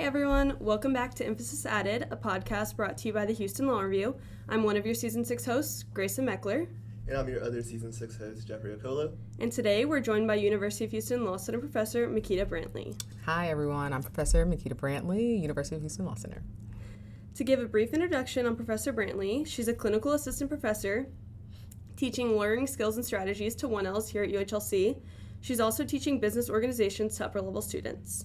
everyone, welcome back to Emphasis Added, a podcast brought to you by the Houston Law Review. I'm one of your Season 6 hosts, Graysen Mechler. And I'm your other Season 6 host, Geoffrey Okolo. And today we're joined by University of Houston Law Center Professor Maikieta Brantley. Hi everyone, I'm Professor Maikieta Brantley, University of Houston Law Center. To give a brief introduction on Professor Brantley, she's a clinical assistant professor teaching lawyering skills and strategies to 1Ls here at UHLC. She's also teaching business organizations to upper-level students.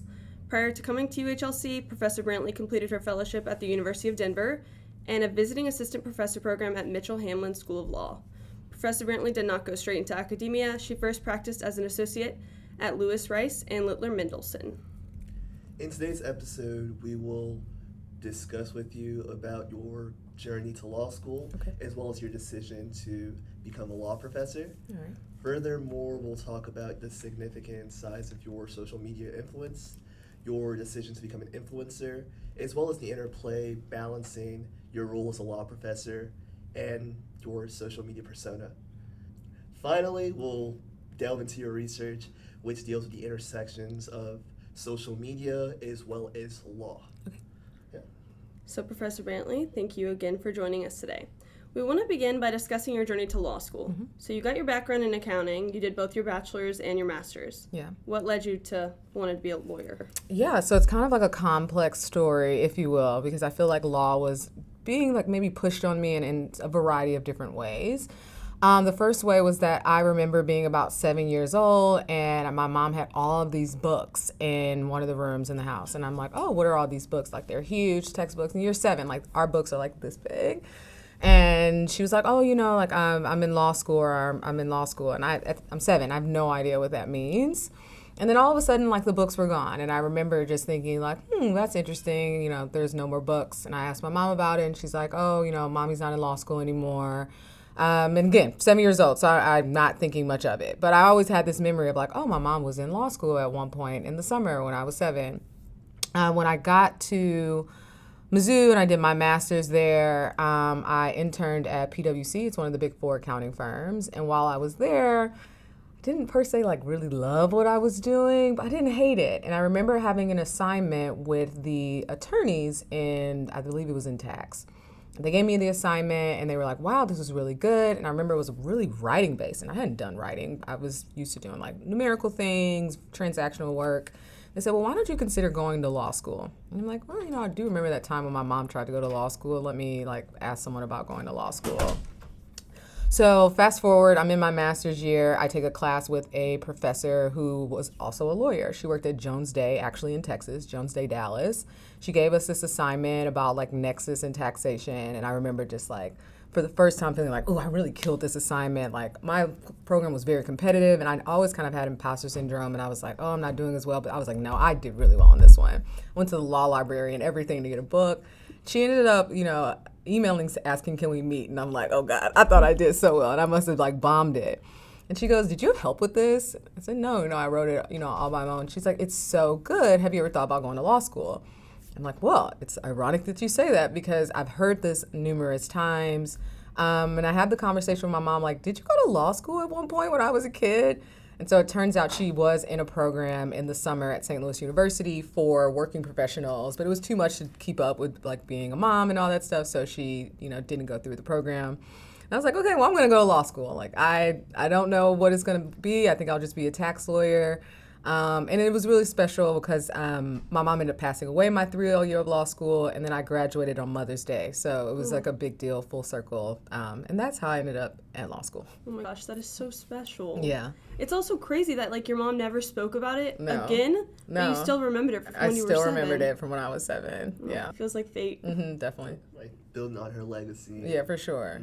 Prior to coming to UHLC, Professor Brantley completed her fellowship at the University of Denver and a visiting assistant professor program at Mitchell-Hamlin School of Law. Professor Brantley did not go straight into academia. She first practiced as an associate at Lewis Rice and Littler Mendelsohn. In today's episode, we will discuss with you about your journey to law school, as well as your decision to become a law professor. All right. Furthermore, we'll talk about the significant size of your social media influence, your decision to become an influencer, as well as the interplay balancing your role as a law professor and your social media persona. Finally, we'll delve into your research, which deals with the intersections of social media as well as law. Okay. Yeah. So, Professor Brantley, thank you again for joining us today. We want to begin by discussing your journey to law school. Mm-hmm. So you got your background in accounting. You did both your bachelor's and your master's. Yeah. What led you to wanting to be a lawyer? Yeah, so it's kind of like a complex story, if you will, because I feel like law was being like maybe pushed on me in a variety of different ways. The first way was that I remember being about 7 years old and my mom had all of these books in one of the rooms in the house. And I'm like, oh, what are all these books? Like they're huge textbooks. And you're 7, like our books are like this big. And she was like, oh, you know, like I'm in law school or I'm in law school. And I'm 7. I have no idea what that means. And then all of a sudden, like the books were gone. And I remember just thinking like, that's interesting. You know, there's no more books. And I asked my mom about it and she's like, oh, you know, mommy's not in law school anymore. And again, 7 years old, so I'm not thinking much of it. But I always had this memory of like, oh, my mom was in law school at one point in the summer when I was 7. When I got to Mizzou and I did my master's there, I interned at PwC. It's one of the big 4 accounting firms. And while I was there, I didn't per se like really love what I was doing, but I didn't hate it. And I remember having an assignment with the attorneys in, I believe it was in tax. They gave me the assignment and they were like, wow, this is really good. And I remember it was really writing based and I hadn't done writing. I was used to doing like numerical things, transactional work. They said, well, why don't you consider going to law school? And I'm like, well, you know, I do remember that time when my mom tried to go to law school. Let me like ask someone about going to law school. So fast forward, I'm in my master's year. I take a class with a professor who was also a lawyer. She worked at Jones Day, actually in Texas, Jones Day, Dallas. She gave us this assignment about like nexus and taxation. And I remember just like, for the first time feeling like, oh, I really killed this assignment. Like my program was very competitive and I always kind of had imposter syndrome and I was like, oh, I'm not doing as well. But I was like, no, I did really well on this one. I went to the law library and everything to get a book. She ended up, you know, emailing asking, can we meet? And I'm like, oh God, I thought I did so well and I must have like bombed it. And she goes, did you have help with this? I said, no, I wrote it, you know, all by my own. She's like, it's so good. Have you ever thought about going to law school? I'm like, well, it's ironic that you say that because I've heard this numerous times. And I had the conversation with my mom, like, did you go to law school at one point when I was a kid? And so it turns out she was in a program in the summer at St. Louis University for working professionals, but it was too much to keep up with like being a mom and all that stuff. So she, you know, didn't go through the program. And I was like, okay, well, I'm going to go to law school. Like, I don't know what it's going to be. I think I'll just be a tax lawyer. And it was really special because my mom ended up passing away my 3-year of law school, and then I graduated on Mother's Day. So it was like a big deal, full circle. And that's how I ended up at law school. Oh my gosh, that is so special. Yeah. It's also crazy that like your mom never spoke about it No. again, No. but you still remembered it from when you were 7. I still remembered it from when I was 7. Yeah. It feels like fate. Definitely. Like building on her legacy. Yeah, for sure.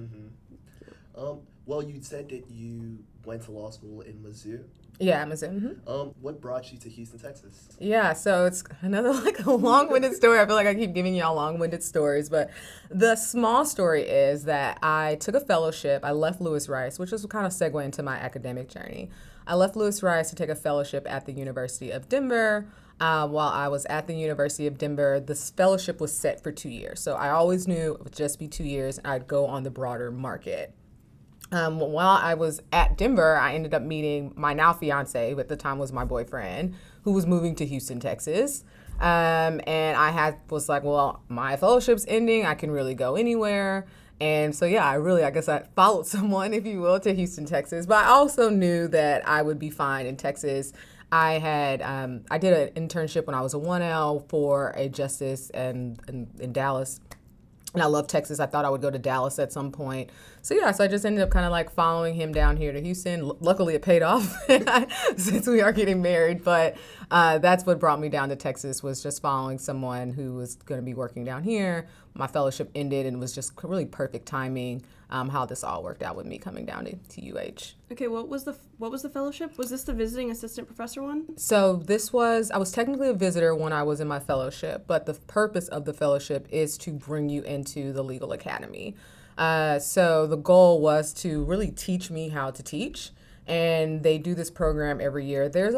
Well, you said that you went to law school in Mizzou. Yeah, Amazon. What brought you to Houston, Texas? Yeah, so it's another like a long-winded story. I feel like I keep giving y'all long-winded stories, but the small story is that I took a fellowship. I left Lewis Rice, which was kind of segue into my academic journey. I left Lewis Rice to take a fellowship at the University of Denver. While I was at the University of Denver, this fellowship was set for 2 years. So I always knew it would just be 2 years and I'd go on the broader market. While I was at Denver, I ended up meeting my now fiance, who at the time was my boyfriend, who was moving to Houston, Texas. And was like, well, my fellowship's ending. I can really go anywhere. And so, yeah, I guess I followed someone, if you will, to Houston, Texas. But I also knew that I would be fine in Texas. I did an internship when I was a 1L for a justice in Dallas. And I love Texas. I thought I would go to Dallas at some point. So I just ended up kind of like following him down here to Houston. Luckily, it paid off since we are getting married. But that's what brought me down to Texas, was just following someone who was going to be working down here. My fellowship ended, and it was just really perfect timing how this all worked out with me coming down to UH. Okay, what was the fellowship? Was this the visiting assistant professor one? So I was technically a visitor when I was in my fellowship, but the purpose of the fellowship is to bring you into the legal academy. So the goal was to really teach me how to teach, and they do this program every year. There's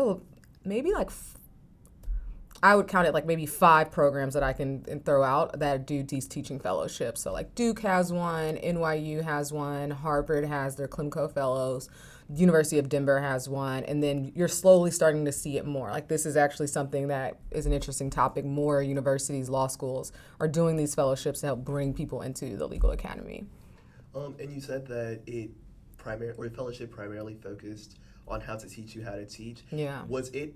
I would count it like maybe 5 programs that I can throw out that do these teaching fellowships. So like Duke has one, NYU has one, Harvard has their Clemco Fellows, University of Denver has one, and then you're slowly starting to see it more. Like this is actually something that is an interesting topic. More universities, law schools are doing these fellowships to help bring people into the legal academy. And you said that the fellowship primarily focused on how to teach you how to teach. Yeah. Was it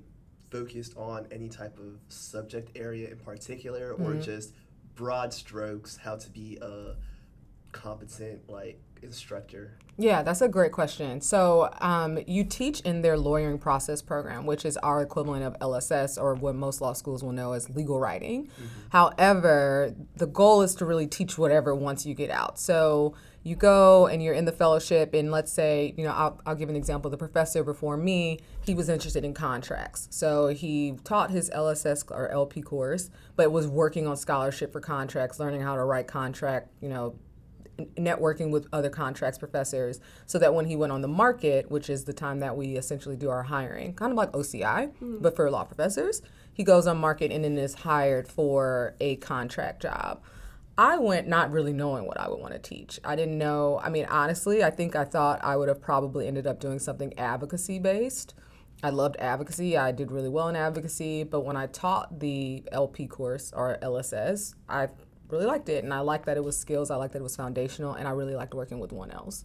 focused on any type of subject area in particular, or just broad strokes, how to be a competent instructor? Yeah, that's a great question. So you teach in their lawyering process program, which is our equivalent of LSS, or what most law schools will know as legal writing. However, the goal is to really teach whatever once you get out. So you go and you're in the fellowship, and let's say, I'll give an example. The professor before me, he was interested in contracts. So he taught his LSS or LP course, but was working on scholarship for contracts, learning how to write contract, networking with other contracts professors, so that when he went on the market, which is the time that we essentially do our hiring, kind of like OCI, but for law professors, he goes on market and then is hired for a contract job. I went not really knowing what I would want to teach. I didn't know. I mean, honestly, I thought I would have probably ended up doing something advocacy-based. I loved advocacy. I did really well in advocacy. But when I taught the LP course, or LSS, I really liked it. And I liked that it was skills. I liked that it was foundational. And I really liked working with 1Ls.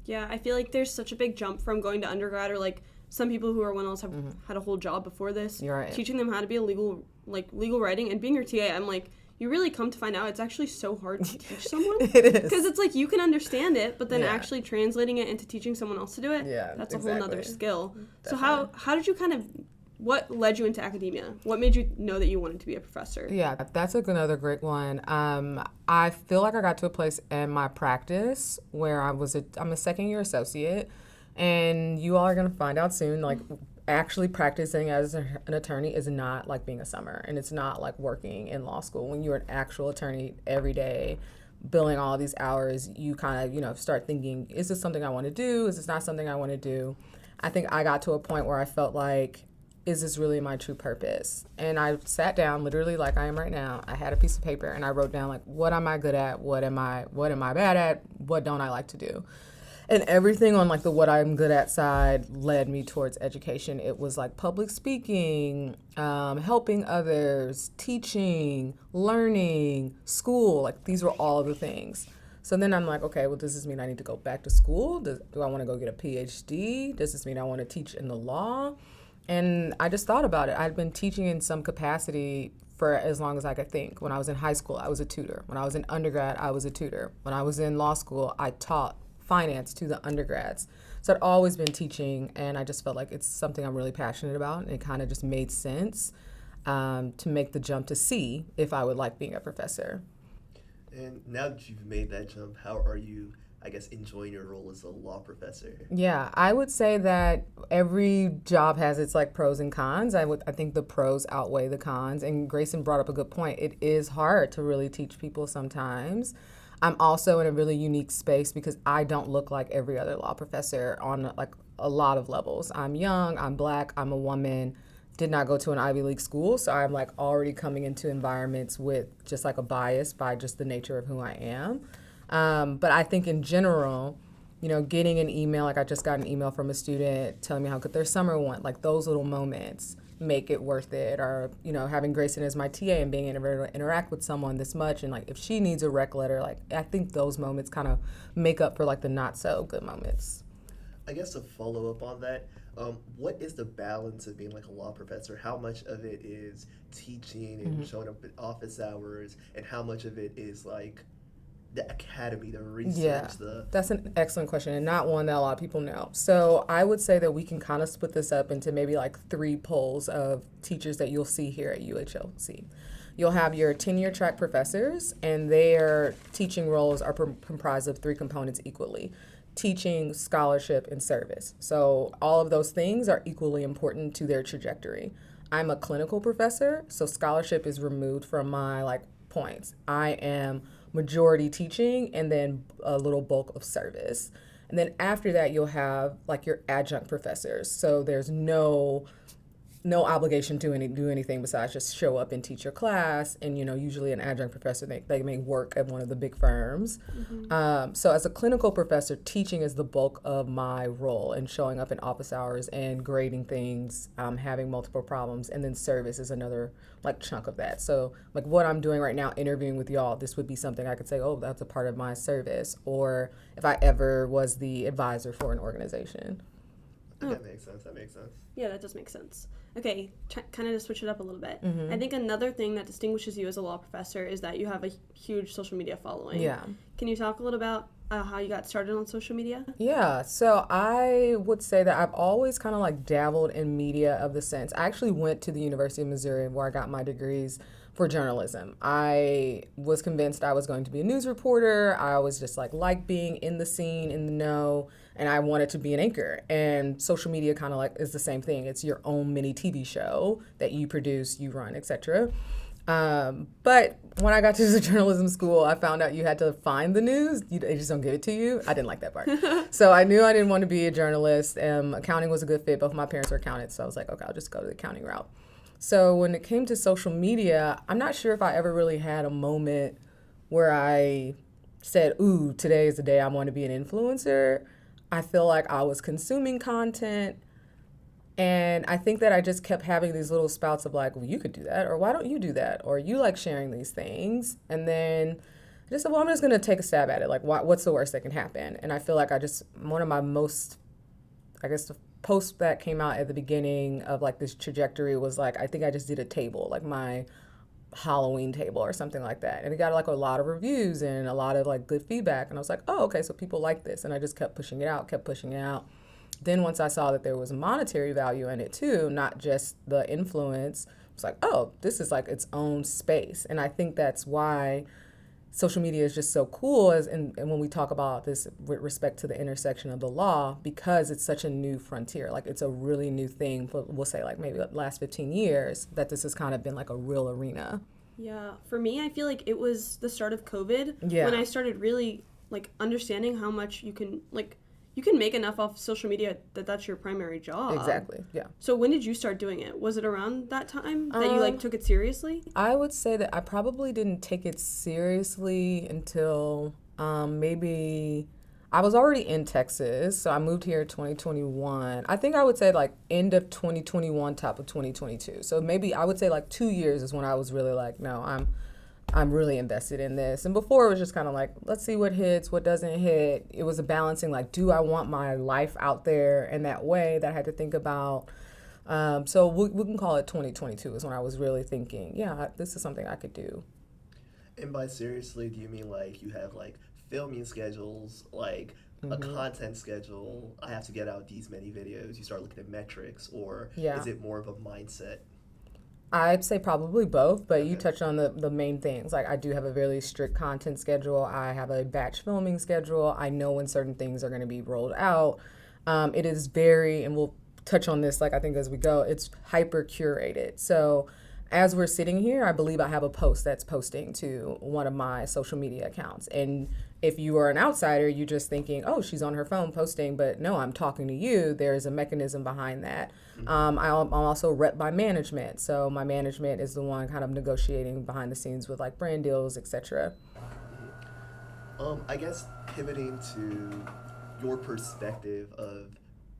Yeah, I feel like there's such a big jump from going to undergrad, or like some people who are 1Ls have had a whole job before this. You're right. Teaching them how to be a legal writing and being your TA. I'm like, you really come to find out it's actually so hard to teach someone. It is. Because it's like you can understand it, but then actually translating it into teaching someone else to do it, that's a whole nother skill. Definitely. So how did you what led you into academia? What made you know that you wanted to be a professor? Yeah, that's another great one. I feel like I got to a place in my practice where I'm a second-year associate, and you all are going to find out soon, actually practicing as an attorney is not like being a summer, and it's not like working in law school. When you're an actual attorney every day, billing all these hours, you kind of, start thinking, is this something I want to do? Is this not something I want to do? I think I got to a point where I felt like, is this really my true purpose? And I sat down, literally like I am right now. I had a piece of paper and I wrote down what am I good at? What am I bad at? What don't I like to do? And everything on the what I'm good at side led me towards education. It was public speaking, helping others, teaching, learning, school. These were all of the things. So then I'm like, okay, well, does this mean I need to go back to school? Do I want to go get a PhD? Does this mean I want to teach in the law? And I just thought about it. I'd been teaching in some capacity for as long as I could think. When I was in high school, I was a tutor. When I was in undergrad, I was a tutor. When I was in law school, I taught finance to the undergrads. So I'd always been teaching, and I just felt like it's something I'm really passionate about, and it kind of just made sense to make the jump to see if I would like being a professor. And now that you've made that jump, how are you, enjoying your role as a law professor? Yeah, I would say that every job has its pros and cons. I think the pros outweigh the cons, and Graysen brought up a good point. It is hard to really teach people sometimes. I'm also in a really unique space because I don't look like every other law professor on a lot of levels. I'm young, I'm Black, I'm a woman, did not go to an Ivy League school, so I'm already coming into environments with just a bias by just the nature of who I am. But I think in general, getting an email, I just got an email from a student telling me how good their summer went, those little moments, make it worth it, or having Graysen as my TA and being able to interact with someone this much, and like if she needs a rec letter, like I think those moments kind of make up for like the not so good moments. I guess to follow up on that, what is the balance of being like a law professor? How much of it is teaching and showing up at office hours, and how much of it is like the academy, the research? That's an excellent question, and not one that a lot of people know. So I would say that we can kind of split this up into maybe like 3 poles of teachers that you'll see here at UHLC. You'll have your tenure track professors, and their teaching roles are comprised of 3 components equally: teaching, scholarship, and service. So all of those things are equally important to their trajectory. I'm a clinical professor, so scholarship is removed from my like points. I am majority teaching and then a little bulk of service. And then after that, you'll have like your adjunct professors. So there's no obligation to do anything besides just show up and teach your class. And usually an adjunct professor, they may work at one of the big firms. So as a clinical professor, teaching is the bulk of my role, and showing up in office hours and grading things, having multiple problems, and then service is another like chunk of that. So like what I'm doing right now, interviewing with y'all, this would be something I could say, oh, that's a part of my service, or if I ever was the advisor for an organization. That makes sense. Yeah, that does make sense. Okay, kind of to switch it up a little bit. I think another thing that distinguishes you as a law professor is that you have a huge social media following. Yeah. Can you talk a little about how you got started on social media? Yeah, so I would say that I've always kind of like dabbled in media of the sense. I actually went to the University of Missouri where I got my degrees for journalism. I was convinced I was going to be a news reporter. I always just like being in the scene, in the know, and I wanted to be an anchor. And social media kind of like is the same thing. It's your own mini TV show that you produce, you run, etc. But when I got to the journalism school, I found out you had to find the news. They just don't give it to you. I didn't like that part. So I knew I didn't want to be a journalist. Accounting was a good fit. Both my parents are accountants, so I was like, okay, I'll just go to the accounting route. So when it came to social media, I'm not sure if I ever really had a moment where I said, ooh, today is the day I want to be an influencer. I feel like I was consuming content, and I think that I just kept having these little spouts of like, well, you could do that, or why don't you do that, or you like sharing these things. And then I just said, well, I'm just going to take a stab at it. Like, what's the worst that can happen? And I feel like one of my most, I guess, the post that came out at the beginning of like this trajectory was like, I think I just did a table, like my Halloween table or something like that, and it got like a lot of reviews and a lot of like good feedback, and I was like, oh, okay, so people like this. And I just kept pushing it out. Then once I saw that there was a monetary value in it too, not just the influence, I was like, oh, this is like its own space. And I think that's why social media is just so cool, and when we talk about this with respect to the intersection of the law, because it's such a new frontier. Like it's a really new thing, we'll say like maybe the last 15 years, that this has kind of been like a real arena. Yeah, for me, I feel like it was the start of COVID when I started really like understanding how much you can make enough off social media that's your primary job. Exactly, yeah. So when did you start doing it? Was it around that time that you like took it seriously? I would say that I probably didn't take it seriously until maybe I was already in Texas. So I moved here in 2021. I think I would say like end of 2021, top of 2022. So maybe I would say like 2 years is when I was really like, no, I'm really invested in this. And before it was just kind of like, let's see what hits, what doesn't hit. It was a balancing, like, do I want my life out there in that way that I had to think about? So we can call it 2022 is when I was really thinking, yeah, this is something I could do. And by seriously, do you mean like you have like filming schedules, like a content schedule? I have to get out these many videos. You start looking at metrics, or is it more of a mindset? I'd say probably both, but you touched on the main things. Like I do have a very strict content schedule. I have a batch filming schedule. I know when certain things are going to be rolled out. It is very, and we'll touch on this like I think as we go, it's hyper curated. So as we're sitting here, I believe I have a post that's posting to one of my social media accounts. And if you are an outsider, you're just thinking, oh, she's on her phone posting, but no, I'm talking to you. There's a mechanism behind that. I'm also rep by management. So my management is the one kind of negotiating behind the scenes with like brand deals, etc. I guess pivoting to your perspective of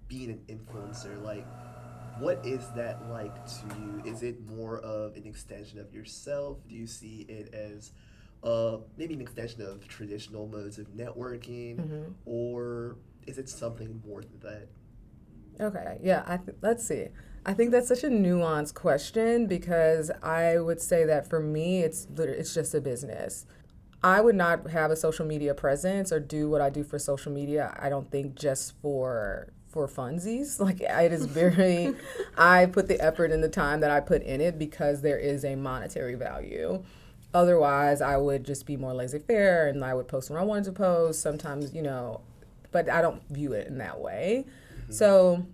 being an influencer, like What is that like to you? Is it more of an extension of yourself? Do you see it as maybe an extension of traditional modes of networking, or is it something more than that? Okay, yeah, let's see. I think that's such a nuanced question because I would say that for me, it's just a business. I would not have a social media presence or do what I do for social media, I don't think, just for funsies. Like, it is very, I put the effort and the time that I put in it because there is a monetary value. Otherwise, I would just be more laissez-faire and I would post when I wanted to post, sometimes, but I don't view it in that way. So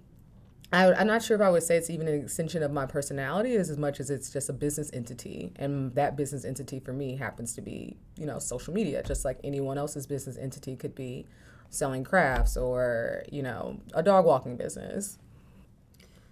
I'm not sure if I would say it's even an extension of my personality as much as it's just a business entity. And that business entity for me happens to be, social media, just like anyone else's business entity could be selling crafts or, a dog walking business.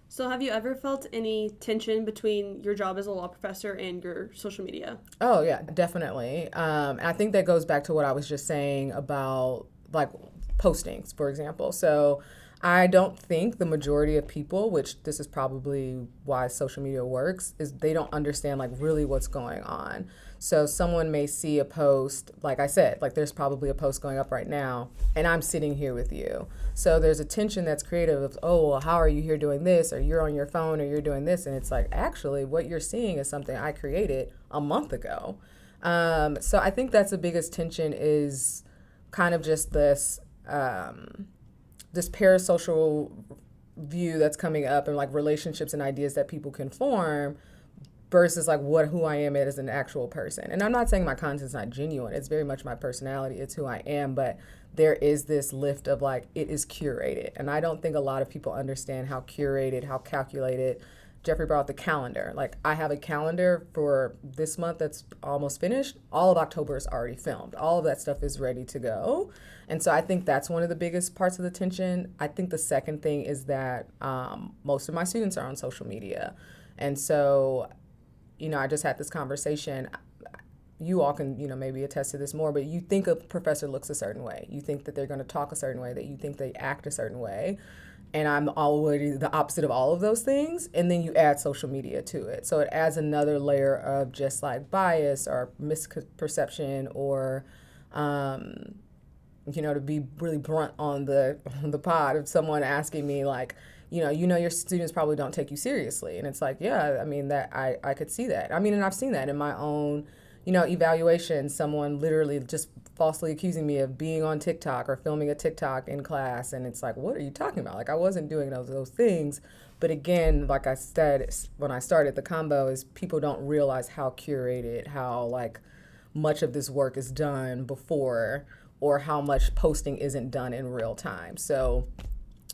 So have you ever felt any tension between your job as a law professor and your social media? Oh, yeah, definitely. And I think that goes back to what I was just saying about, like, postings, for example. So I don't think the majority of people, which this is probably why social media works, is they don't understand, like, really what's going on. So someone may see a post, like I said, like there's probably a post going up right now, and I'm sitting here with you. So there's a tension that's creative of, oh, well, how are you here doing this? Or you're on your phone, or you're doing this. And it's like, actually, what you're seeing is something I created a month ago. So I think that's the biggest tension is kind of just this parasocial view that's coming up and like relationships and ideas that people can form versus like who I am as an actual person. And I'm not saying my content's not genuine. It's very much my personality. It's who I am. But there is this lift of like, it is curated. And I don't think a lot of people understand how curated, how calculated. Geoffrey brought up the calendar. Like, I have a calendar for this month that's almost finished. All of October is already filmed. All of that stuff is ready to go. And so I think that's one of the biggest parts of the tension. I think the second thing is that most of my students are on social media. And so, I just had this conversation. You all can, maybe attest to this more, but you think a professor looks a certain way. You think that they're going to talk a certain way, that you think they act a certain way. And I'm already the opposite of all of those things. And then you add social media to it. So it adds another layer of just like bias or misperception or, to be really blunt on the pod of someone asking me like, your students probably don't take you seriously. And it's like, yeah, I mean, that I could see that. I mean, and I've seen that in my own, evaluation, someone literally just falsely accusing me of being on TikTok or filming a TikTok in class. And it's like, what are you talking about? Like, I wasn't doing those things. But again, like I said, when I started the combo is people don't realize how curated, how like much of this work is done before or how much posting isn't done in real time. So,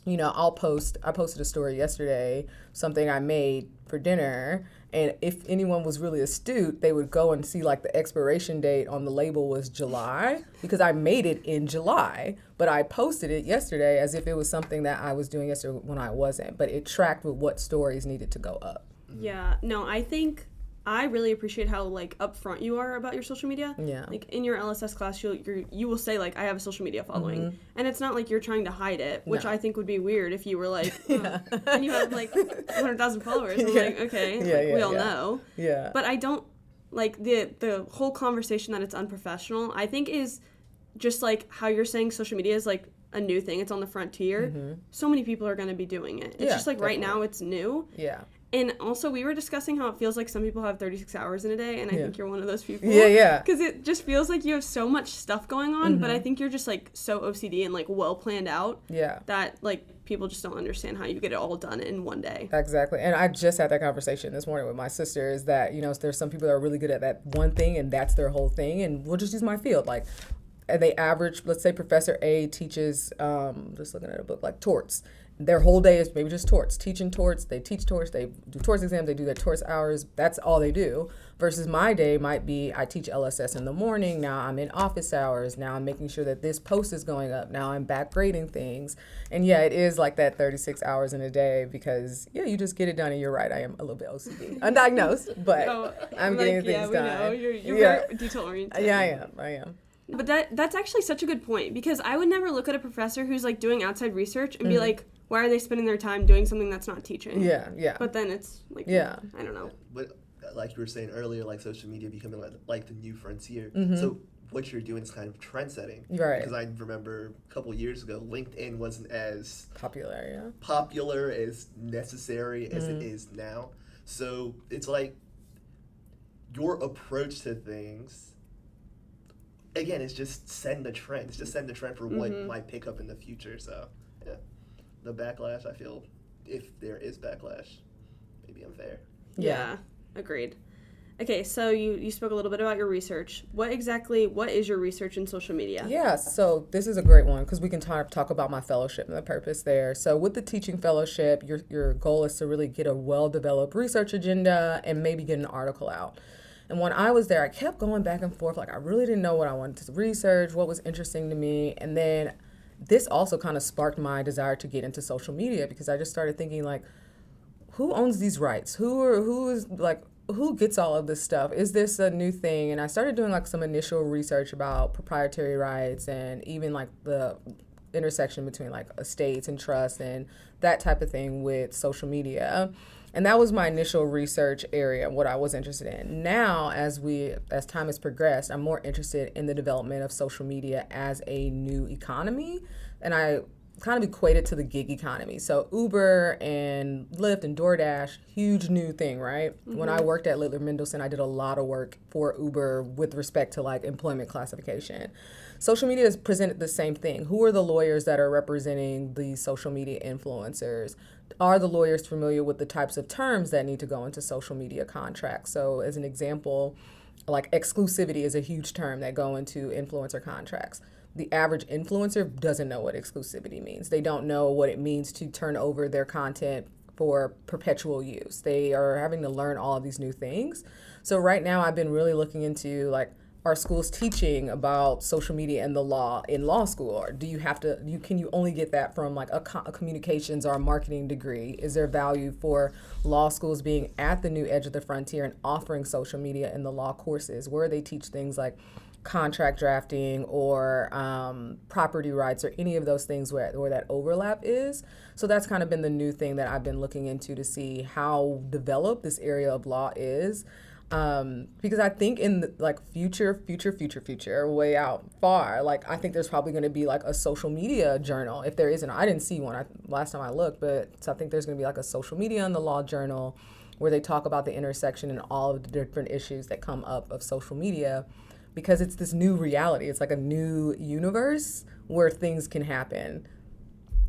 I posted a story yesterday, something I made for dinner, and if anyone was really astute, they would go and see like the expiration date on the label was July because I made it in July, but I posted it yesterday as if it was something that I was doing yesterday when I wasn't, but it tracked with what stories needed to go up. Yeah, no, I think I really appreciate how like upfront you are about your social media. Yeah. Like in your LSS class, you will say like I have a social media following, and it's not like you're trying to hide it, which I think would be weird if you were like, and you have like 100,000 followers. I'm like, okay, we all know. Yeah. But I don't like the whole conversation that it's unprofessional. I think is just like how you're saying social media is like a new thing. It's on the frontier. So many people are going to be doing it. It's just like definitely. Right now it's new. Yeah. And also, we were discussing how it feels like some people have 36 hours in a day, and I think you're one of those people. Yeah. Because it just feels like you have so much stuff going on, but I think you're just, like, so OCD and, like, well planned out that, like, people just don't understand how you get it all done in one day. Exactly. And I just had that conversation this morning with my sister is that, there's some people that are really good at that one thing, and that's their whole thing, and we'll just use my field. Like, and they average, let's say Professor A teaches, just looking at a book, like torts. Their whole day is maybe just torts, teaching torts. They teach torts, they do torts exams, they do their torts hours. That's all they do. Versus my day might be I teach LSS in the morning. Now I'm in office hours. Now I'm making sure that this post is going up. Now I'm back grading things. And yeah, it is like that 36 hours in a day because, you just get it done. And you're right, I am a little bit OCD. Undiagnosed, but I'm getting things done. Yeah, we know. You're very detail-oriented. Yeah, I am. But that's actually such a good point because I would never look at a professor who's like doing outside research and be like, why are they spending their time doing something that's not teaching? Yeah, yeah. But then it's like, Yeah. I don't know. But like you were saying earlier, like social media becoming like the new frontier. Mm-hmm. So what you're doing is kind of trend setting. Right. Because I remember a couple of years ago, LinkedIn wasn't as Popular, as necessary as it is now. So it's like your approach to things, again, it's just setting the trend. It's just setting the trend for what might pick up in the future. So, yeah. The backlash, I feel, if there is backlash, maybe unfair. Yeah, agreed. Okay, so you spoke a little bit about your research. What is your research in social media? Yeah, so this is a great one because we can talk about my fellowship and the purpose there. So with the teaching fellowship, your goal is to really get a well-developed research agenda and maybe get an article out. And when I was there, I kept going back and forth. Like, I really didn't know what I wanted to research, what was interesting to me. And then this also kind of sparked my desire to get into social media because I just started thinking, like, who owns these rights? Who gets all of this stuff? Is this a new thing? And I started doing like some initial research about proprietary rights and even like the intersection between like estates and trusts and that type of thing with social media. And that was my initial research area, what I was interested in. Now, as time has progressed, I'm more interested in the development of social media as a new economy. And I kind of equated to the gig economy. So Uber and Lyft and DoorDash, huge new thing, right? Mm-hmm. When I worked at Littler Mendelsohn, I did a lot of work for Uber with respect to like employment classification. Social media has presented the same thing. Who are the lawyers that are representing the social media influencers? Are the lawyers familiar with the types of terms that need to go into social media contracts? So as an example, like exclusivity is a huge term that go into influencer contracts. The average influencer doesn't know what exclusivity means. They don't know what it means to turn over their content for perpetual use. They are having to learn all of these new things. So right now I've been really looking into like, are schools teaching about social media and the law in law school? Or can you only get that from like a communications or a marketing degree? Is there value for law schools being at the new edge of the frontier and offering social media in the law courses where they teach things like contract drafting or property rights or any of those things where that overlap is? So that's kind of been the new thing that I've been looking into to see how developed this area of law is. Because I think in the, like future, way out far, like I think there's probably going to be like a social media journal. If there isn't, I didn't see one last time I looked, but so I think there's going to be like a social media in the law journal where they talk about the intersection and all of the different issues that come up of social media, because it's this new reality. It's like a new universe where things can happen.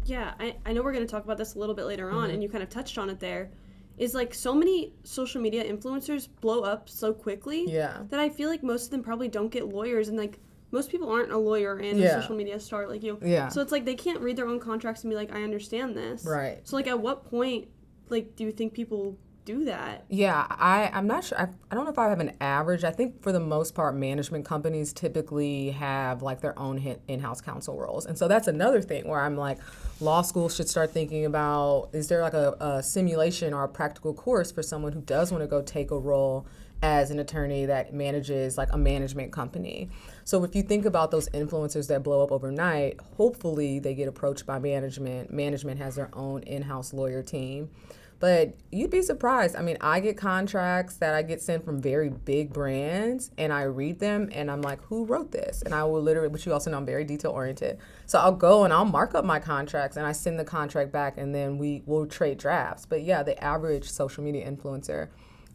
Yeah, I know we're going to talk about this a little bit later on, and you kind of touched on it there. Is like so many social media influencers blow up so quickly that I feel like most of them probably don't get lawyers, and like most people aren't a lawyer and a social media star like you. Yeah. So it's like they can't read their own contracts and be like, I understand this. Right. So like at what point like do you think people do that? Yeah, I'm not sure. I don't know if I have an average. I think for the most part, management companies typically have like their own in-house counsel roles. And so that's another thing where I'm like, law schools should start thinking about, is there like a simulation or a practical course for someone who does want to go take a role as an attorney that manages like a management company? So if you think about those influencers that blow up overnight, hopefully they get approached by management. Management has their own in-house lawyer team. But you'd be surprised. I mean, I get contracts that I get sent from very big brands, and I read them, and I'm like, who wrote this? And I will literally, but you also know I'm very detail-oriented. So I'll go and I'll mark up my contracts, and I send the contract back, and then we'll trade drafts. But yeah, the average social media influencer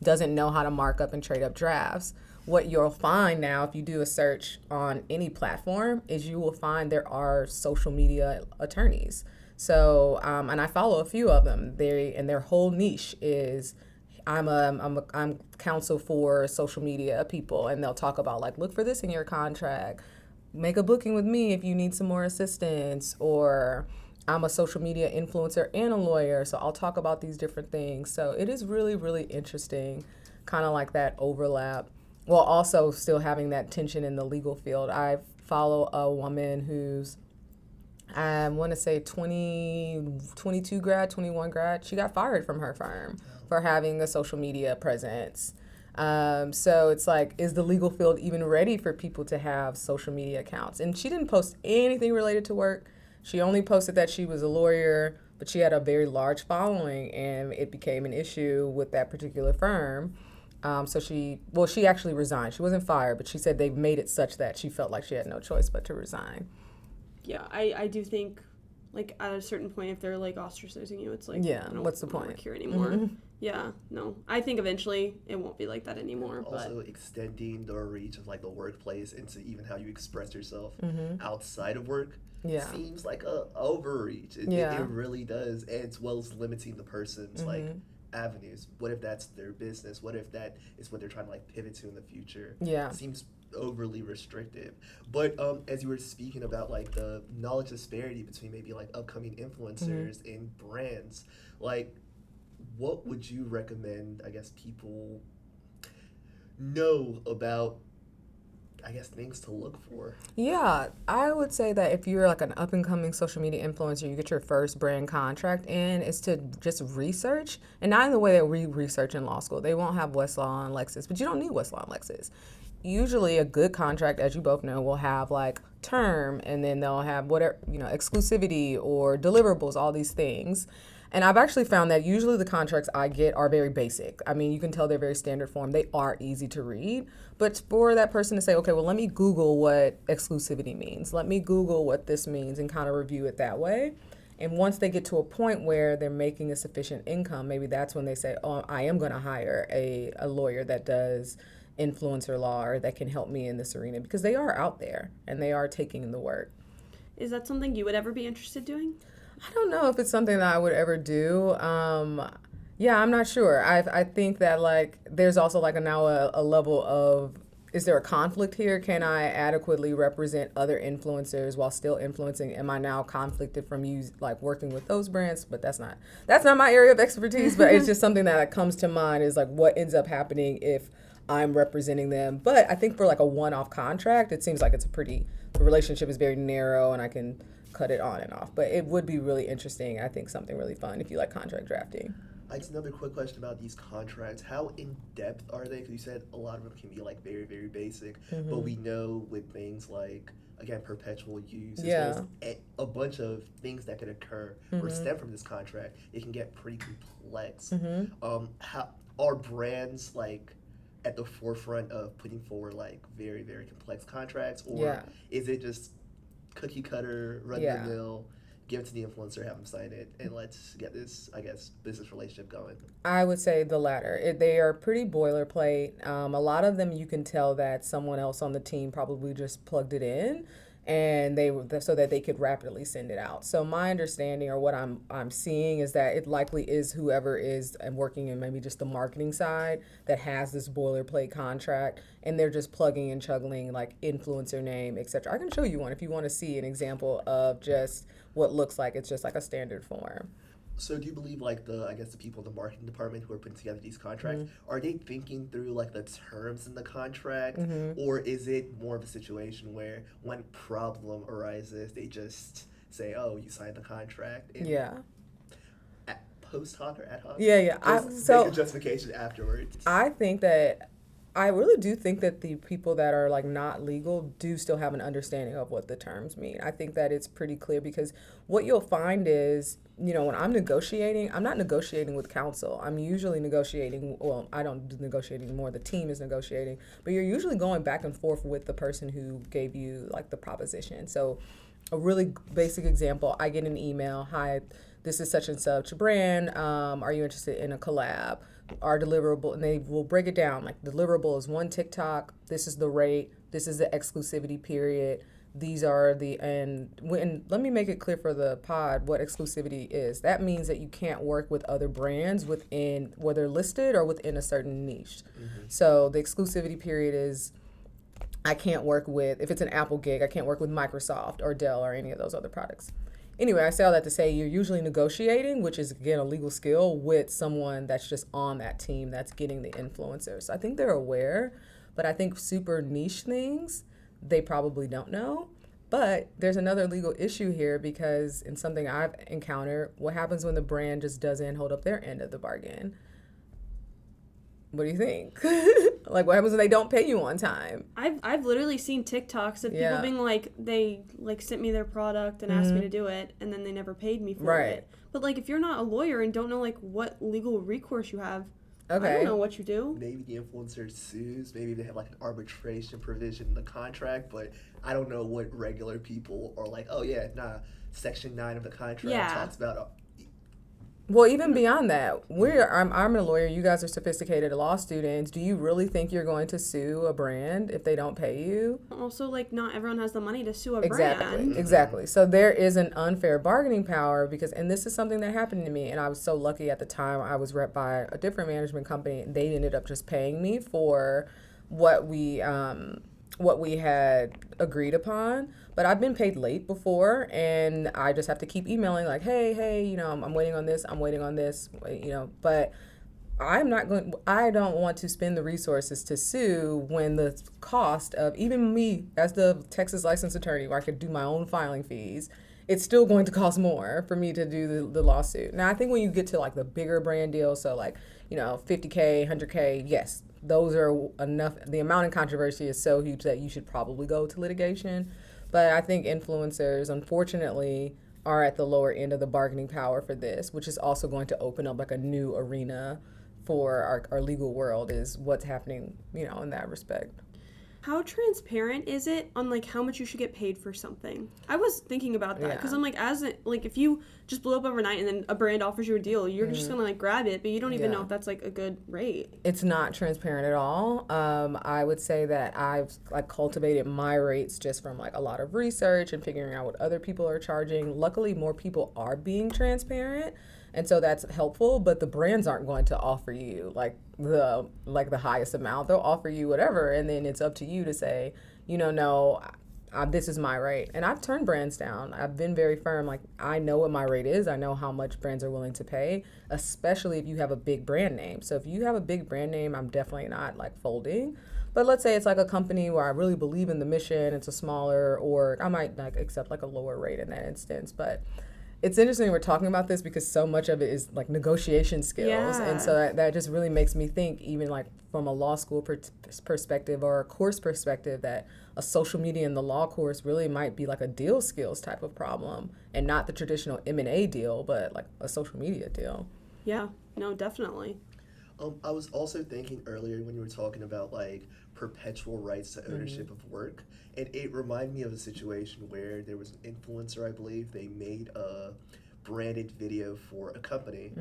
doesn't know how to mark up and trade up drafts. What you'll find now, if you do a search on any platform, is you will find there are social media attorneys. So, and I follow a few of them. Their whole niche is, I'm counsel for social media people, and they'll talk about like, look for this in your contract, make a booking with me if you need some more assistance, or I'm a social media influencer and a lawyer, so I'll talk about these different things. So it is really, really interesting, kind of like that overlap, while also still having that tension in the legal field. I follow a woman who's, I want to say 22 grad, 21 grad. She got fired from her firm for having a social media presence. So it's like, is the legal field even ready for people to have social media accounts? And she didn't post anything related to work. She only posted that she was a lawyer, but she had a very large following, and it became an issue with that particular firm. So she actually resigned. She wasn't fired, but she said they've made it such that she felt like she had no choice but to resign. Yeah, I do think, like, at a certain point, if they're, like, ostracizing you, it's like, Yeah, I don't what's the wanna point? work here anymore. Yeah, no. I think eventually it won't be like that anymore. Also, extending the reach of like the workplace into even how you express yourself outside of work Yeah. seems like a overreach. It really does, as well as limiting the person's like avenues. What if that's their business? What if that is what they're trying to like pivot to in the future? Yeah. It seems overly restrictive. But as you were speaking about like the knowledge disparity between maybe like upcoming influencers and brands, like what would you recommend, I guess, people know about, I guess, things to look for? Yeah, I would say that if you're like an up and coming social media influencer, you get your first brand contract in, is to just research, and not in the way that we research in law school. They won't have Westlaw and Lexis, but you don't need Westlaw and Lexis. Usually a good contract, as you both know, will have like term, and then they'll have whatever, exclusivity or deliverables, all these things. And I've actually found that usually the contracts I get are very basic. I mean, you can tell they're very standard form. They are easy to read. But for that person to say, okay, well, let me Google what exclusivity means. Let me Google what this means and kind of review it that way. And once they get to a point where they're making a sufficient income, maybe that's when they say, oh, I am going to hire a lawyer that does influencer law or that can help me in this arena, because they are out there and they are taking the work. Is that something you would ever be interested doing? I don't know if it's something that I would ever do. Yeah, I'm not sure. I think that like there's also like now a level of, is there a conflict here? Can I adequately represent other influencers while still influencing? Am I now conflicted from you like working with those brands? But that's not my area of expertise. But it's just something that comes to mind, is like what ends up happening if I'm representing them. But I think for like a one-off contract, it seems like the relationship is very narrow and I can cut it on and off. But it would be really interesting. I think something really fun if you like contract drafting. Just another quick question about these contracts. How in depth are they? Because you said a lot of them can be like very, very basic, but we know with things like, again, perpetual use, as well as a bunch of things that could occur or stem from this contract, it can get pretty complex. How are brands like at the forefront of putting forward like very, very complex contracts, or is it just cookie cutter, run the mill, give it to the influencer, have them sign it, and let's get this, I guess, business relationship going? I would say the latter. They are pretty boilerplate. A lot of them you can tell that someone else on the team probably just plugged it in, and so that they could rapidly send it out. So my understanding, or what I'm seeing, is that it likely is whoever is working in maybe just the marketing side that has this boilerplate contract, and they're just plugging and chugging like influencer name, etc. I can show you one if you want to see an example of just what looks like it's just like a standard form. So do you believe like the people in the marketing department who are putting together these contracts, are they thinking through like the terms in the contract, or is it more of a situation where when problem arises, they just say, oh, you signed the contract, and post hoc or ad hoc? Make a justification afterwards. I really do think that the people that are like not legal do still have an understanding of what the terms mean. I think that it's pretty clear, because what you'll find is, when I'm negotiating, I'm not negotiating with counsel. I'm usually negotiating, well, I don't do negotiating anymore, the team is negotiating, but you're usually going back and forth with the person who gave you like the proposition. So a really basic example, I get an email, hi, this is such and such brand, are you interested in a collab? Our deliverable, and they will break it down, like deliverable is 1 TikTok, this is the rate, this is the exclusivity period, these are and let me make it clear for the pod what exclusivity is. That means that you can't work with other brands within, whether listed or within a certain niche. So the exclusivity period is, I can't work with, if it's an Apple gig, I can't work with Microsoft or Dell or any of those other products. Anyway, I say all that to say you're usually negotiating, which is, again, a legal skill, with someone that's just on that team that's getting the influencers. So I think they're aware, but I think super niche things, they probably don't know. But there's another legal issue here, because in something I've encountered, what happens when the brand just doesn't hold up their end of the bargain? What do you think? Like, what happens when they don't pay you on time? I've literally seen TikToks of people being like, they like sent me their product and asked me to do it, and then they never paid me for it. But like, if you're not a lawyer and don't know like what legal recourse you have, I don't know what you do. Maybe the influencer sues. Maybe they have like an arbitration provision in the contract, but I don't know what regular people are like. Oh yeah, nah. Section 9 of the contract talks about. Well, even beyond that, I'm a lawyer. You guys are sophisticated law students. Do you really think you're going to sue a brand if they don't pay you? Also, like, not everyone has the money to sue a brand. Exactly. So there is an unfair bargaining power because, and this is something that happened to me, and I was so lucky at the time. I was rep by a different management company, and they ended up just paying me for what we had agreed upon. But I've been paid late before, and I just have to keep emailing like, hey, you know, I'm waiting on this, you know, but I don't want to spend the resources to sue when the cost of even me as the Texas licensed attorney, where I could do my own filing fees, it's still going to cost more for me to do the lawsuit. Now, I think when you get to like the bigger brand deals, so like, you know, 50K, 100K, yes, those are enough. The amount of controversy is so huge that you should probably go to litigation. But I think influencers, unfortunately, are at the lower end of the bargaining power for this, which is also going to open up like a new arena for our legal world, is what's happening, you know, in that respect. How transparent is it on like how much you should get paid for something? I was thinking about that because I'm like, if you just blow up overnight and then a brand offers you a deal, you're just gonna like grab it, but you don't even know if that's like a good rate. It's not transparent at all. I would say that I've like cultivated my rates just from like a lot of research and figuring out what other people are charging. Luckily, more people are being transparent. And so that's helpful, but the brands aren't going to offer you like the highest amount. They'll offer you whatever, and then it's up to you to say, you know, no, this is my rate. And I've turned brands down. I've been very firm. Like, I know what my rate is. I know how much brands are willing to pay, especially if you have a big brand name. So if you have a big brand name, I'm definitely not like folding. But let's say it's like a company where I really believe in the mission, it's a smaller, or I might like accept like a lower rate in that instance. But it's interesting we're talking about this because so much of it is like negotiation skills. And so that just really makes me think, even like from a law school perspective or a course perspective, that a social media in the law course really might be like a deal skills type of problem, and not the traditional M&A deal, but like a social media deal. Yeah, no, definitely. I was also thinking earlier when you were talking about like perpetual rights to ownership of work, and it reminded me of a situation where there was an influencer, I believe, they made a branded video for a company,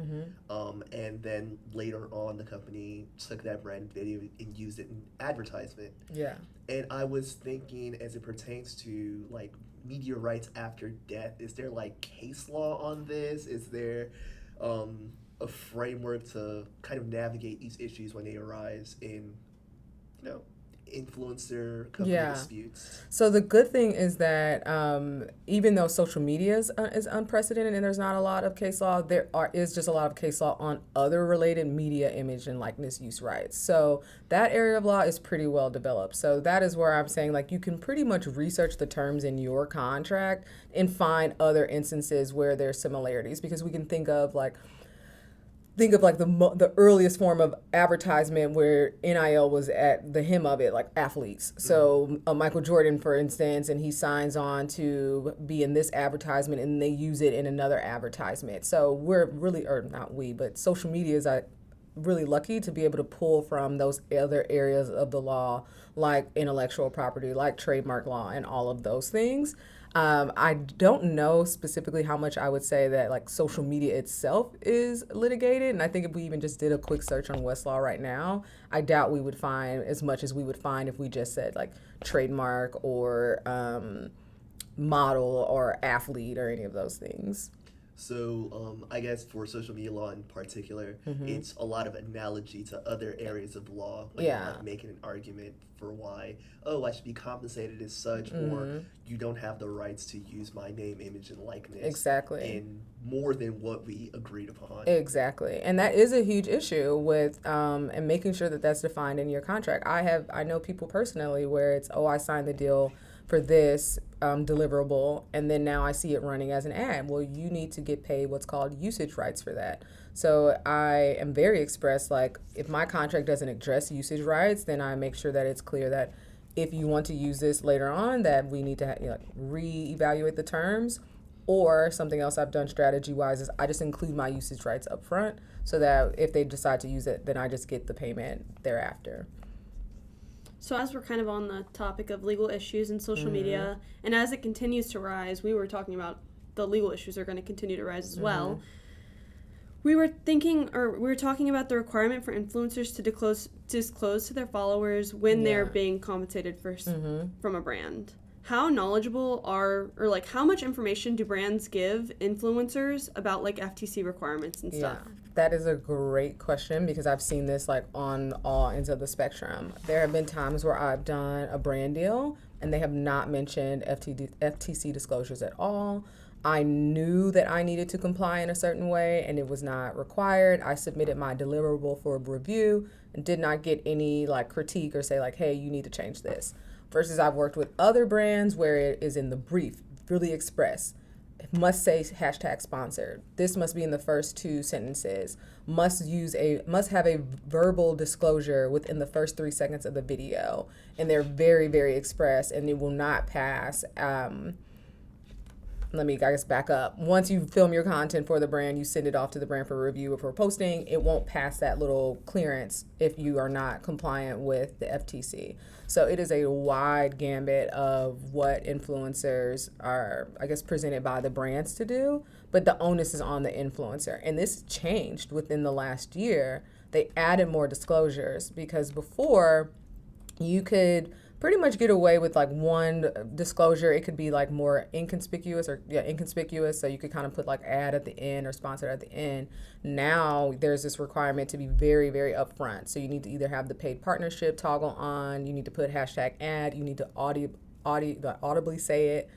and then later on the company took that branded video and used it in advertisement. Yeah. And I was thinking, as it pertains to like media rights after death, is there like case law on this? Is there a framework to kind of navigate these issues when they arise in, you know, influencer company disputes? So the good thing is that even though social media is unprecedented and there's not a lot of case law, is just a lot of case law on other related media, image, and likeness use rights. So that area of law is pretty well developed. So that is where I'm saying, like, you can pretty much research the terms in your contract and find other instances where there's similarities, because we can think of like the earliest form of advertisement where NIL was at the hem of it, like athletes. So Michael Jordan, for instance, and he signs on to be in this advertisement, and they use it in another advertisement. So we're really, or not we, but social media is really lucky to be able to pull from those other areas of the law, like intellectual property, like trademark law, and all of those things. I don't know specifically how much I would say that like social media itself is litigated, and I think if we even just did a quick search on Westlaw right now, I doubt we would find as much as we would find if we just said like trademark or model or athlete or any of those things. So I guess for social media law in particular, it's a lot of analogy to other areas of law. Like, like making an argument for why, I should be compensated as such, or you don't have the rights to use my name, image, and likeness. Exactly. And more than what we agreed upon. Exactly. And that is a huge issue with and making sure that that's defined in your contract. I know people personally where it's, I signed the deal for this deliverable, and then now I see it running as an ad. Well, you need to get paid what's called usage rights for that. So I am very express, like if my contract doesn't address usage rights, then I make sure that it's clear that if you want to use this later on, that we need to reevaluate the terms. Or something else I've done strategy-wise is I just include my usage rights up front so that if they decide to use it, then I just get the payment thereafter. So as we're kind of on the topic of legal issues in social media, and as it continues to rise, we were talking about the legal issues are going to continue to rise as well. We were talking about the requirement for influencers to disclose to their followers when they're being compensated from a brand. How knowledgeable how much information do brands give influencers about like FTC requirements and stuff? Yeah, that is a great question because I've seen this like on all ends of the spectrum. There have been times where I've done a brand deal and they have not mentioned FTC disclosures at all. I knew that I needed to comply in a certain way and it was not required. I submitted my deliverable for a review and did not get any like critique or say like, hey, you need to change this. Versus I've worked with other brands where it is in the brief, really express. It must say hashtag sponsored. This must be in the first 2 sentences. Must have a verbal disclosure within the first 3 seconds of the video. And they're very, very express and it will not pass. Let me, back up. Once you film your content for the brand, you send it off to the brand for review or for posting. It won't pass that little clearance if you are not compliant with the FTC. So it is a wide gambit of what influencers are, presented by the brands to do, but the onus is on the influencer. And this changed within the last year. They added more disclosures because before you could pretty much get away with like one disclosure. It could be like more inconspicuous. So you could kind of put like ad at the end or sponsor at the end. Now there's this requirement to be very, very upfront. So you need to either have the paid partnership toggle on, you need to put hashtag ad, you need to audibly say it.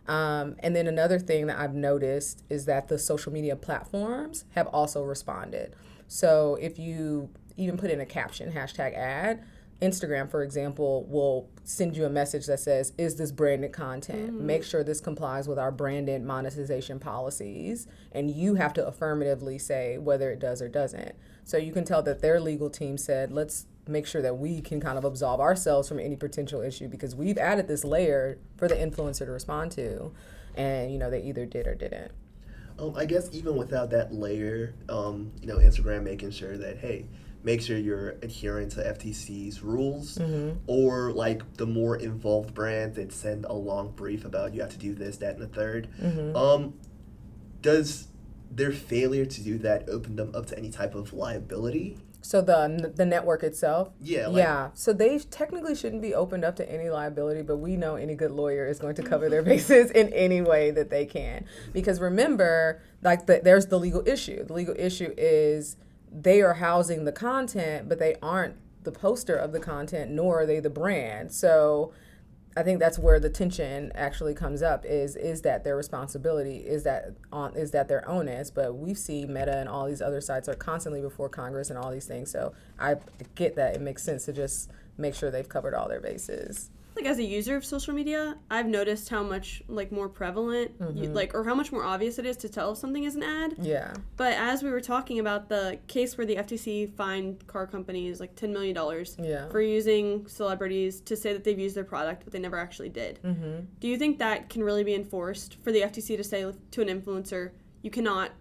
And then another thing that I've noticed is that the social media platforms have also responded. So if you even put in a caption, hashtag ad, Instagram, for example, will send you a message that says, is this branded content? Make sure this complies with our branded monetization policies. And you have to affirmatively say whether it does or doesn't. So you can tell that their legal team said, let's make sure that we can kind of absolve ourselves from any potential issue because we've added this layer for the influencer to respond to. And, they either did or didn't. I guess even without that layer, Instagram making sure that, hey, make sure you're adhering to FTC's rules, or like the more involved brands that send a long brief about you have to do this, that, and the third. Does their failure to do that open them up to any type of liability? So the network itself? Yeah. So they technically shouldn't be opened up to any liability, but we know any good lawyer is going to cover their bases in any way that they can. Because remember, there's the legal issue. The legal issue is they are housing the content, but they aren't the poster of the content, nor are they the brand. So I think that's where the tension actually comes up is that their responsibility, is that their onus. But we've seen Meta and all these other sites are constantly before Congress and all these things. So I get that it makes sense to just make sure they've covered all their bases. Like as a user of social media, I've noticed how much more prevalent, or how much more obvious it is to tell if something is an ad. Yeah. But as we were talking about the case where the FTC fined car companies like $10 million for using celebrities to say that they've used their product, but they never actually did. Do you think that can really be enforced for the FTC to say to an influencer, you cannot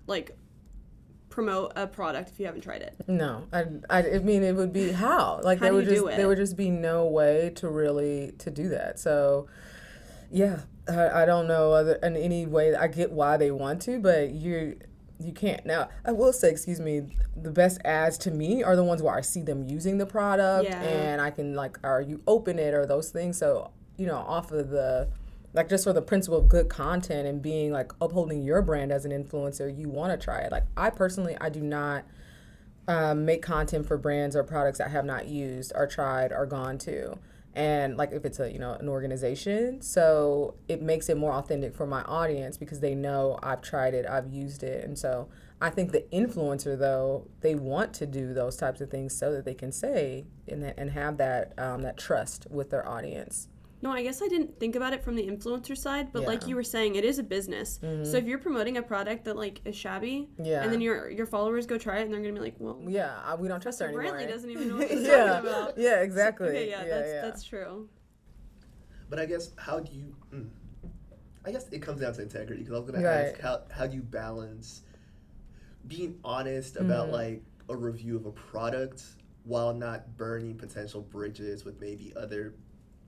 promote a product if you haven't tried it? No, I mean it would be how there would just be no way to do that. So yeah, I don't know in any way. I get why they want to, but you can't. Now I will say, the best ads to me are the ones where I see them using the product and I can or you open it or those things. So off of the just for the principle of good content and being upholding your brand as an influencer, you want to try it. I personally, I do not make content for brands or products I have not used or tried or gone to. And if it's an organization, so it makes it more authentic for my audience because they know I've tried it, I've used it. And so I think the influencer, though, they want to do those types of things so that they can say and have that trust with their audience. No, I guess I didn't think about it from the influencer side, but like Yeah. you were saying, it is a business. So if you're promoting a product that like is shabby, Yeah. and then your followers go try it, and they're gonna be like, well, Yeah, we don't trust her Professor anymore. Brantley doesn't even know what he's Yeah. talking about. Yeah, exactly. Okay, yeah, yeah. that's true. But I guess how do you? I guess it comes down to integrity because I was gonna Right. ask how do you balance being honest about like a review of a product while not burning potential bridges with maybe other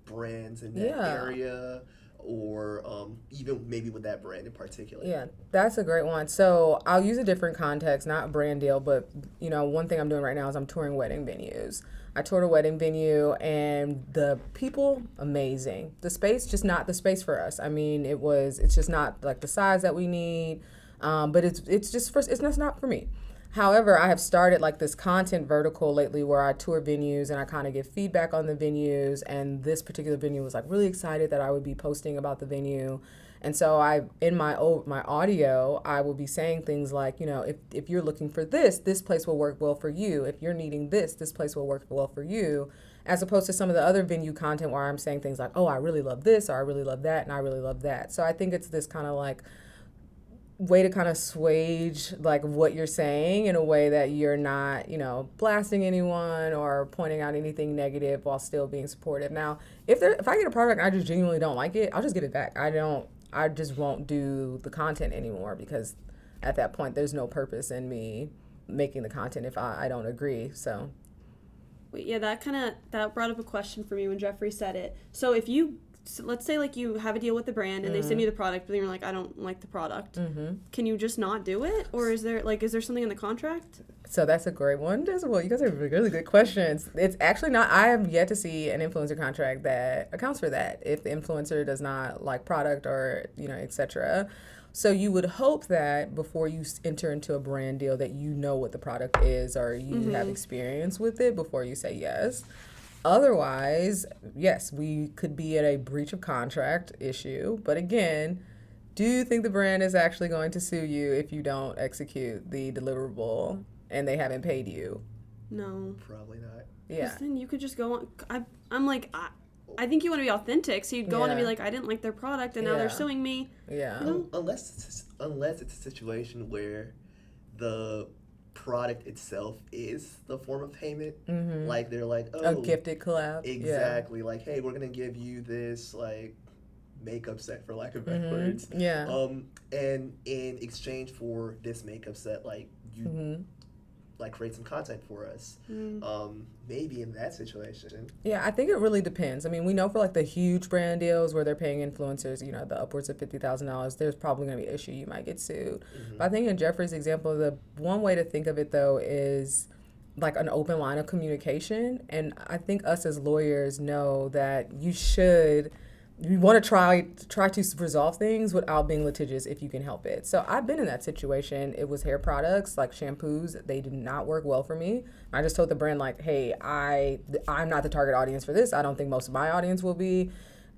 brands in that Yeah. area or even maybe with that brand in particular. Yeah, that's a great one. So I'll use a different context, not brand deal, but one thing I'm doing right now is I'm touring wedding venues. I toured a wedding venue and the people, amazing. The space, just not the space for us. I mean, it's just not like the size that we need. But it's just not for me. However, I have started like this content vertical lately where I tour venues and I kind of give feedback on the venues. And this particular venue was like really excited that I would be posting about the venue. And so in my audio, I will be saying things like, if you're looking for this place will work well for you. If you're needing this place will work well for you. As opposed to some of the other venue content where I'm saying things like, oh, I really love this, or I really love that, and I really love that. So I think it's this kind of like way to kind of assuage like what you're saying in a way that you're not, blasting anyone or pointing out anything negative while still being supportive. Now, if I get a product and I just genuinely don't like it, I'll just give it back. I just won't do the content anymore because at that point there's no purpose in me making the content if I don't agree. So Wait, yeah, that brought up a question for me when Geoffrey said it. So let's say like you have a deal with the brand and they send you the product, but then you're like, I don't like the product. Can you just not do it, or is there something in the contract? So that's a great one as well. You guys have really good questions. It's actually not. I have yet to see an influencer contract that accounts for that if the influencer does not like product or etc. So you would hope that before you enter into a brand deal that you know what the product is or you have experience with it before you say yes. Otherwise, yes, we could be at a breach of contract issue. But again, do you think the brand is actually going to sue you if you don't execute the deliverable and they haven't paid you? No. Probably not. Yeah. 'Cause then you could just go on. I'm like, I think you want to be authentic, so you'd go on and be like, I didn't like their product, and now they're suing me. Yeah. Unless it's a situation where the product itself is the form of payment. Like they're like, A gifted collab. exactly. Yeah. Like, hey, we're gonna give you this like makeup set for lack of better words. Yeah. And in exchange for this makeup set, like you like create some content for us. Maybe in that situation. Yeah, I think it really depends. I mean, we know for like the huge brand deals where they're paying influencers, the upwards of $50,000, there's probably going to be an issue. You might get sued. But I think in Geoffrey's example, the one way to think of it though is like an open line of communication. And I think us as lawyers know that you want to try to resolve things without being litigious if you can help it. So I've been in that situation. It was hair products like shampoos. They did not work well for me. I just told the brand like, hey, I'm not the target audience for this. I don't think most of my audience will be.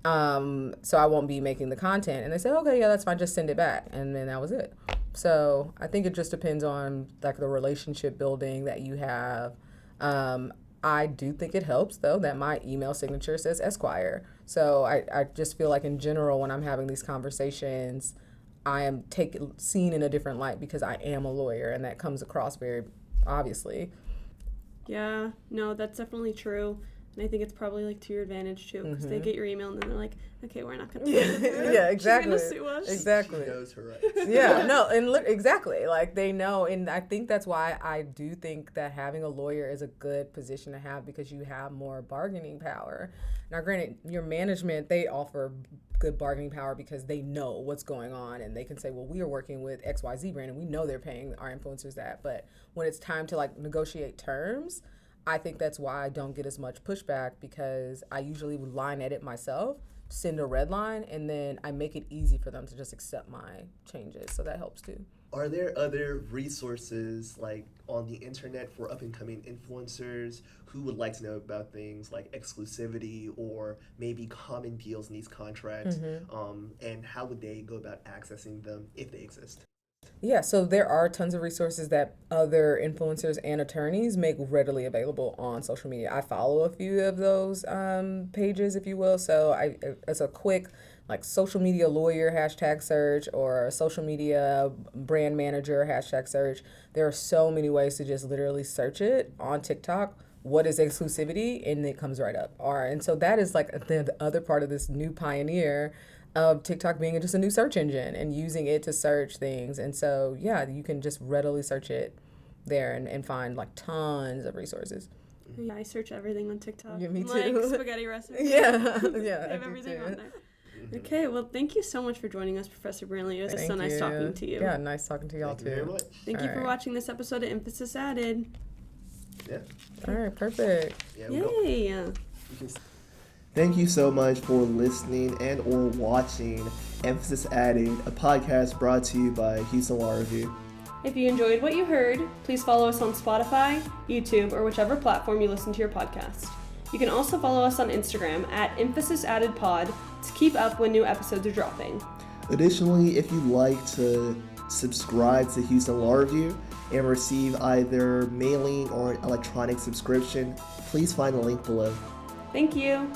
So I won't be making the content. And they said, okay, yeah, that's fine. Just send it back. And then that was it. So I think it just depends on like the relationship building that you have. I do think it helps, though, that my email signature says Esquire. So I just feel like in general, when I'm having these conversations, I am seen in a different light because I am a lawyer, and that comes across very obviously. Yeah, no, that's definitely true. And I think it's probably like to your advantage too, because they get your email and then they're like, okay, we're not going to Yeah, exactly. She's going to sue us. Exactly. She knows her rights. Yeah, no, and exactly. Like they know, and I think that's why I do think that having a lawyer is a good position to have because you have more bargaining power. Now, granted, your management, they offer good bargaining power because they know what's going on and they can say, well, we are working with XYZ brand and we know they're paying our influencers that. But when it's time to like negotiate terms, I think that's why I don't get as much pushback because I usually would line edit myself, send a red line, and then I make it easy for them to just accept my changes. So that helps too. Are there other resources like on the internet for up and coming influencers who would like to know about things like exclusivity or maybe common deals in these contracts? And how would they go about accessing them if they exist? Yeah, so there are tons of resources that other influencers and attorneys make readily available on social media. I follow a few of those pages, if you will. So it's a quick like social media lawyer hashtag search or social media brand manager hashtag search. There are so many ways to just literally search it on TikTok. What is exclusivity? And it comes right up. And so that is like the other part of this new pioneer of TikTok being just a new search engine and using it to search things. And so, yeah, you can just readily search it there and find like tons of resources. Yeah, I search everything on TikTok. Yeah, me too. Like spaghetti recipes. Yeah, I yeah. have everything on there. Okay, well, thank you so much for joining us, Professor Brantley. It was so nice talking to you. Yeah, nice talking to y'all Thank you very much. Thank you for watching this episode of Emphasis Added. Yeah. All right, perfect. Yeah, Yay! Thank you so much for listening and or watching Emphasis Added, a podcast brought to you by Houston Law Review. If you enjoyed what you heard, please follow us on Spotify, YouTube, or whichever platform you listen to your podcast. You can also follow us on Instagram at EmphasisAddedPod to keep up when new episodes are dropping. Additionally, if you'd like to subscribe to Houston Law Review and receive either mailing or an electronic subscription, please find the link below. Thank you!